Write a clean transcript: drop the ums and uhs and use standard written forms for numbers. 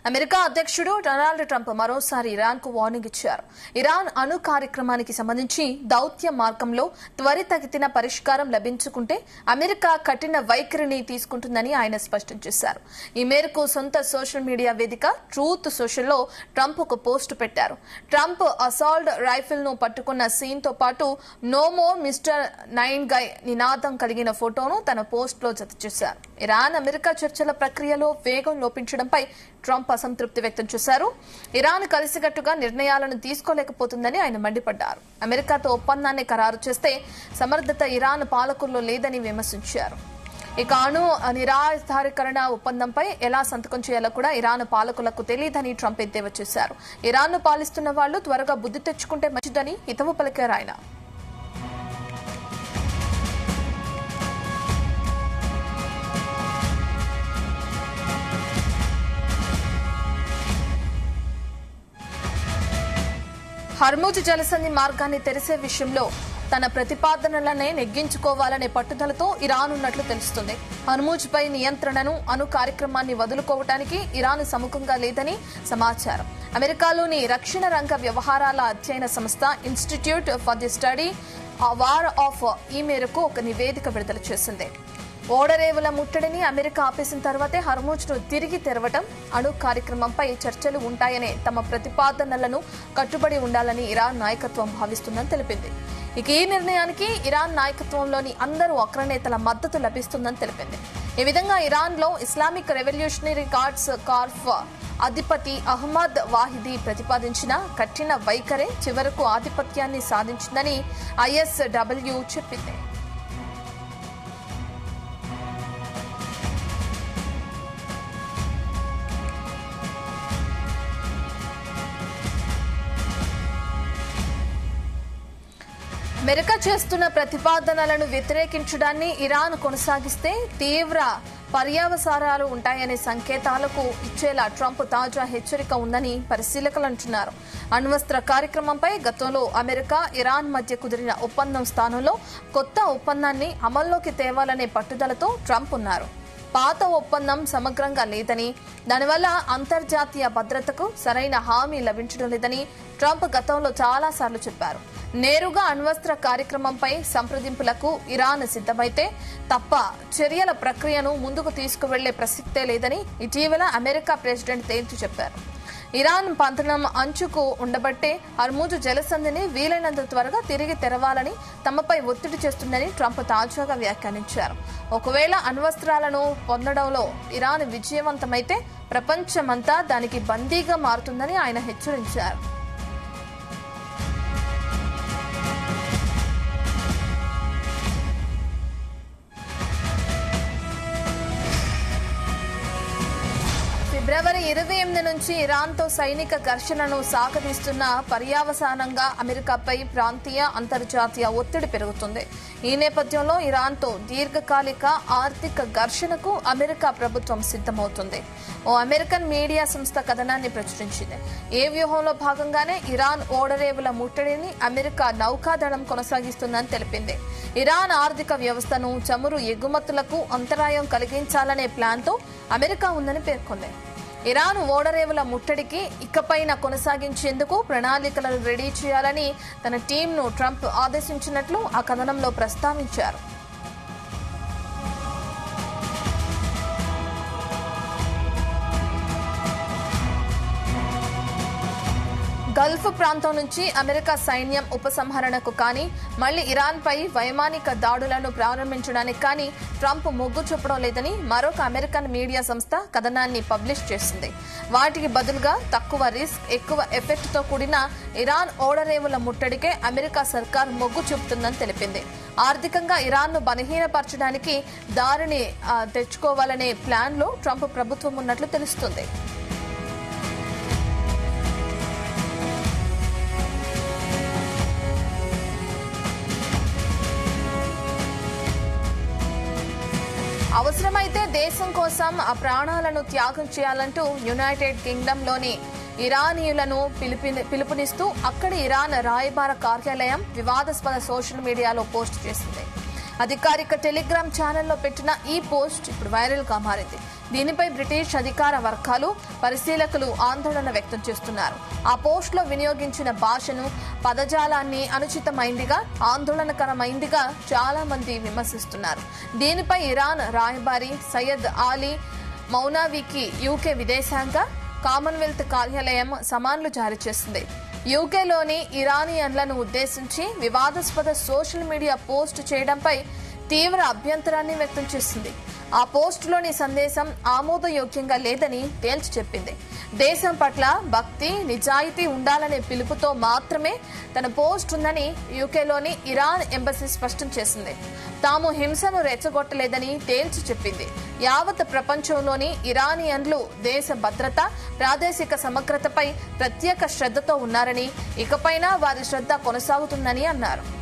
America అధ్యక్షుడు Donald Trump మరోసారి ఇరాన్కు warning ఇచ్చారు. ఇరాన్ అణు కార్యక్రమానికి సంబంధించి దౌత్య మార్గంలో త్వరితగతిన పరిష్కారం లభించుకుంటే అమెరికా కఠిన వైఖరిని తీసుకుంటుందని ఆయన స్పష్టం చేశారు. ఈ మేరకు సొంత సోషల్ మీడియా వేదిక ట్రూత్ సోషల్లో ట్రంప్ ఒక పోస్టు పెట్టారు. ట్రంప్ అసాల్ట్ రైఫిల్ ను పట్టుకున్న సీన్ తో పాటు నో మోర్ మిస్టర్ నైన్ గై నినాదం కలిగిన ఫోటోను తన పోస్ట్ లో జత చేశారు. ఇరాన్ అమెరికా చర్చల ప్రక్రియలో వేగం లోపించడంపై ట్రంప్ అసంతృప్తి వ్యక్తం చేశారు. ఇరాన్ కలిసికట్టుగా నిర్ణయాలను తీసుకోలేకపోతుందని ఆయన మండిపడ్డారు. అమెరికాతో ఒప్పందాన్ని ఖరారు చేస్తే సమర్థత ఇరాన్ పాలకుల్లో లేదని విమర్శించారు. ఇక అణు నిరాధారీకరణ ఒప్పందంపై ఎలా సంతకం చేయాలో కూడా ఇరాన్ పాలకులకు తెలియదని ట్రంప్ ఎద్దేవా చేశారు. ఇరాన్ను పాలిస్తున్న వాళ్లు త్వరగా బుద్ధి తెచ్చుకుంటే మంచిదని హితవు పలికారు ఆయన. హర్ముజ్ జలసంధి మార్గాన్ని తెరిసే విషయంలో తన ప్రతిపాదనలనే నెగ్గించుకోవాలనే పట్టుదలతో ఇరాన్ ఉన్నట్లు తెలుస్తుంది. హర్ముజ్ పై నియంత్రణను అణు కార్యక్రమాన్ని వదులుకోవటానికి ఇరాన్ సముఖంగా లేదని సమాచారం. అమెరికాలోని రక్షణ రంగ వ్యవహారాల అధ్యయన సంస్థ institute for the study war of ఈ మేరకు ఒక నివేదిక విడుదల చేసింది. ఓడరేవుల ముట్టడిని అమెరికా ఆపేసిన తర్వాతే హర్ముజ్ ను తిరిగి తెరవటం, అణు కార్యక్రమంపై చర్చలు ఉంటాయనే తమ ప్రతిపాదనలను కట్టుబడి ఉండాలని ఇరాన్ నాయకత్వం భావిస్తుందని తెలిపింది. ఇక ఈ నిర్ణయానికి ఇరాన్ నాయకత్వంలోని అందరూ అగ్రనేతల మద్దతు లభిస్తుందని తెలిపింది. ఈ విధంగా ఇరాన్ లో ఇస్లామిక్ రెవల్యూషనరీ గార్డ్స్ కార్ప్ అధిపతి అహ్మద్ వాహిదీ ప్రతిపాదించిన కఠిన వైఖరే చివరకు ఆధిపత్యాన్ని సాధించిందని ISW చెప్పింది. అమెరికా చేస్తున్న ప్రతిపాదనలను వ్యతిరేకించడాన్ని ఇరాన్ కొనసాగిస్తే తీవ్ర పర్యవసానాలు ఉంటాయనే సంకేతాలకు ఇచ్చేలా ట్రంప్ తాజా హెచ్చరిక ఉందని పరిశీలకులు అంటున్నారు. అణ్వస్త్ర కార్యక్రమంపై గతంలో అమెరికా ఇరాన్ మధ్య కుదిరిన ఒప్పందం స్థానంలో కొత్త ఒప్పందాన్ని అమల్లోకి తేవాలనే పట్టుదలతో ట్రంప్ ఉన్నారు. పాత ఒప్పందం సమగ్రంగా లేదని, దానివల్ల అంతర్జాతీయ భద్రతకు సరైన హామీ లభించడం లేదని ట్రంప్ గతంలో చాలాసార్లు చెప్పారు. నేరుగా అణ్వస్త్ర కార్యక్రమంపై సంప్రదింపులకు ఇరాన్ సిద్ధమైతే తప్ప చర్యల ప్రక్రియను ముందుకు తీసుకువెళ్లే ప్రసక్తే లేదని ఇటీవల అమెరికా ప్రెసిడెంట్ తేల్చి చెప్పారు. ఇరాన్ పతనం అంచుకు ఉండబట్టే హర్ముజ్ జలసంధిని వీలైనంత త్వరగా తిరిగి తెరవాలని తమపై ఒత్తిడి చేస్తుందని ట్రంప్ తాజాగా వ్యాఖ్యానించారు. ఒకవేళ అణ్వస్త్రాలను పొందడంలో ఇరాన్ విజయవంతమైతే ప్రపంచమంతా దానికి బందీగా మారుతుందని ఆయన హెచ్చరించారు. ఫిబ్రవరి 28 నుంచి ఇరాన్తో సైనిక ఘర్షణను సాగదీస్తున్న పర్యవసానంగా అమెరికాపై ప్రాంతీయ అంతర్జాతీయ ఒత్తిడి పెరుగుతుంది. ఈ నేపథ్యంలో ఇరాన్తో దీర్ఘకాలిక ఆర్థిక ఘర్షణకు అమెరికా ప్రభుత్వం సిద్ధమవుతుంది. ఓ అమెరికన్ మీడియా సంస్థ కథనాన్ని ప్రచురించింది. ఏ వ్యూహంలో భాగంగానే ఇరాన్ ఓడరేవుల ముట్టడిని అమెరికా నౌకాదళం కొనసాగిస్తుందని తెలిపింది. ఇరాన్ ఆర్థిక వ్యవస్థను, చమురు ఎగుమతులకు అంతరాయం కలిగించాలనే ప్లాన్తో అమెరికా ఉందని పేర్కొంది. ఇరాన్ ఓడరేవుల ముట్టడికి ఇకపైన కొనసాగించేందుకు ప్రణాళికలను రెడీ చేయాలని తన టీంను ట్రంప్ ఆదేశించినట్లు ఆ కథనంలో ప్రస్తావించారు. గల్ఫ్ ప్రాంతం నుంచి అమెరికా సైన్యం ఉపసంహరణకు కానీ, మళ్లీ ఇరాన్పై వైమానిక దాడులను ప్రారంభించడానికి కానీ ట్రంప్ మొగ్గు చూపడం లేదని మరొక అమెరికన్ మీడియా సంస్థ కథనాన్ని పబ్లిష్ చేసింది. వాటికి బదులుగా తక్కువ రిస్క్, ఎక్కువ ఎఫెక్ట్తో కూడిన ఇరాన్ ఓడరేవుల ముట్టడికే అమెరికా సర్కార్ మొగ్గు చూపుతుందని తెలిపింది. ఆర్థికంగా ఇరాన్ను బలహీనపరచడానికి దారిని తెచ్చుకోవాలనే ప్లాన్లో ట్రంప్ ప్రభుత్వం ఉన్నట్లు తెలుస్తుంది. అవసరమైతే దేశం కోసం ఆ ప్రాణాలను త్యాగం చేయాలంటూ యునైటెడ్ కింగ్డమ్లోని ఇరానీయులను పిలుపునిస్తూ అక్కడి ఇరాన్ రాయబార కార్యాలయం వివాదాస్పద సోషల్ మీడియాలో పోస్ట్ చేసింది. అధికారిక టెలిగ్రామ్ ఛానల్లో పెట్టిన ఈ పోస్ట్ ఇప్పుడు వైరల్ గా మారింది. దీనిపై బ్రిటిష్ అధికార వర్గాలు, పరిశీలకులు ఆందోళన వ్యక్తం చేస్తున్నారు. ఆ పోస్ట్ లో వినియోగించిన భాషను, పదజాలాన్ని అనుచితమైందిగా, ఆందోళనకరమైందిగా చాలా మంది విమర్శిస్తున్నారు. దీనిపై ఇరాన్ రాయబారి సయ్యద్ ఆలీ మౌనావీకి యూకే విదేశాంగ, కామన్వెల్త్ కార్యాలయం సమన్లు జారీ చేసింది. యూకేలోని ఇరానియన్లను ఉద్దేశించి వివాదాస్పద సోషల్ మీడియా పోస్ట్ చేయడంపై తీవ్ర అభ్యంతరాన్ని వ్యక్తం చేసింది. ఆ పోస్టులోని సందేశం ఆమోదయోగ్యంగా లేదని తేల్చి చెప్పింది. దేశం పట్ల భక్తి, నిజాయితీ ఉండాలనే పిలుపుతో మాత్రమే తన పోస్ట్ ఉందని యూకేలోని ఇరాన్ ఎంబసీ స్పష్టం చేసింది. తాము హింసను రెచ్చగొట్టలేదని తేల్చి చెప్పింది. యావత్ ప్రపంచంలోని ఇరానియన్లు దేశ భద్రత, ప్రాదేశిక సమగ్రతపై ప్రత్యేక శ్రద్ధతో ఉన్నారని, ఇకపైనా వారి శ్రద్ధ కొనసాగుతుందని అన్నారు.